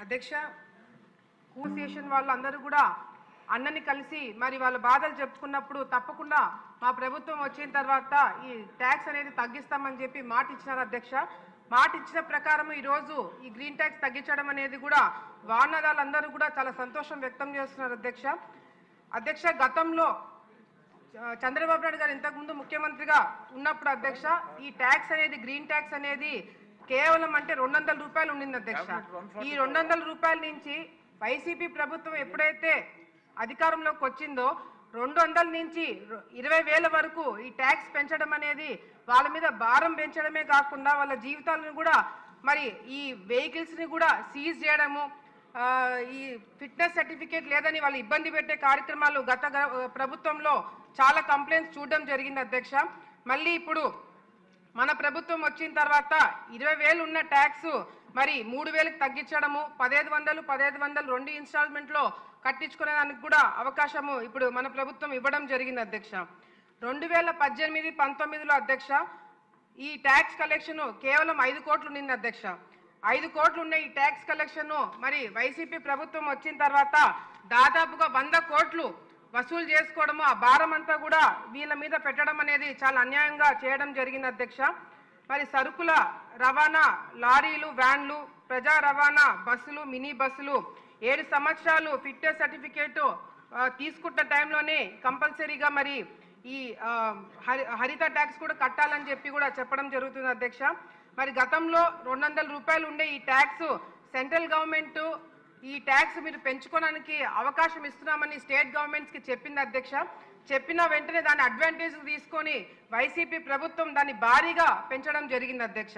అధ్యక్ష కూసేషన్ వాళ్ళందరూ కూడా అన్నని కలిసి మరి వాళ్ళ బాధలు చెప్పుకున్నప్పుడు తప్పకుండా మా ప్రభుత్వం వచ్చిన తర్వాత ఈ ట్యాక్స్ అనేది తగ్గిస్తామని చెప్పి మాట ఇచ్చినారు అధ్యక్ష. మాట ఇచ్చిన ప్రకారం ఈరోజు ఈ గ్రీన్ ట్యాక్స్ తగ్గించడం అనేది కూడా వాహనదారులందరూ కూడా చాలా సంతోషం వ్యక్తం చేస్తున్నారు అధ్యక్ష. అధ్యక్ష గతంలో చంద్రబాబు నాయుడు గారు ఇంతకుముందు ముఖ్యమంత్రిగా ఉన్నప్పుడు అధ్యక్ష ఈ ట్యాక్స్ అనేది గ్రీన్ ట్యాక్స్ అనేది కేవలం అంటే 200 రూపాయలు ఉండింది అధ్యక్ష. ఈ 200 రూపాయల నుంచి వైసీపీ ప్రభుత్వం ఎప్పుడైతే అధికారంలోకి వచ్చిందో 200 నుంచి 20,000 వరకు ఈ ట్యాక్స్ పెంచడం అనేది వాళ్ళ మీద భారం పెంచడమే కాకుండా వాళ్ళ జీవితాలను కూడా మరి ఈ వెహికల్స్ ని కూడా సీజ్ చేయడము, ఈ ఫిట్నెస్ సర్టిఫికేట్ లేదని వాళ్ళు ఇబ్బంది పెట్టే కార్యక్రమాలు గత ప్రభుత్వంలో చాలా కంప్లైంట్స్ చూడడం జరిగింది అధ్యక్ష. మళ్ళీ ఇప్పుడు మన ప్రభుత్వం వచ్చిన తర్వాత 20,000 ఉన్న ట్యాక్స్ మరి 3,000కి తగ్గించడము, 1,500 2 ఇన్స్టాల్మెంట్లో కట్టించుకునేదానికి కూడా అవకాశము ఇప్పుడు మన ప్రభుత్వం ఇవ్వడం జరిగింది అధ్యక్ష. 2018-19లో అధ్యక్ష ఈ ట్యాక్స్ కలెక్షన్ కేవలం 5 కోట్లు ఉండింది అధ్యక్ష. 5 కోట్లు ఉన్న ఈ ట్యాక్స్ కలెక్షన్ మరి వైసీపీ ప్రభుత్వం వచ్చిన తర్వాత దాదాపుగా 100 కోట్లు వసూలు చేసుకోవడము, ఆ భారం అంతా కూడా వీళ్ళ మీద పెట్టడం అనేది చాలా అన్యాయంగా చేయడం జరిగింది అధ్యక్ష. మరి సరుకుల రవాణా, లారీలు, వ్యాన్లు, ప్రజా రవాణా, బస్సులు, మినీ బస్సులు 7 సంవత్సరాలు ఫిట్నెస్ సర్టిఫికేట్ తీసుకున్న టైంలోనే కంపల్సరీగా మరి ఈ హరిత ట్యాక్స్ కూడా కట్టాలని చెప్పి కూడా చెప్పడం జరుగుతుంది అధ్యక్ష. మరి గతంలో 200 రూపాయలు ఉండే ఈ ట్యాక్స్ సెంట్రల్ గవర్నమెంట్ ఈ ట్యాక్స్ మీరు పెంచుకోవడానికి అవకాశం ఇస్తున్నామని స్టేట్ గవర్నమెంట్స్కి చెప్పింది అధ్యక్ష. చెప్పిన వెంటనే దాని అడ్వాంటేజ్ తీసుకొని వైసీపీ ప్రభుత్వం దాన్ని భారీగా పెంచడం జరిగింది అధ్యక్ష.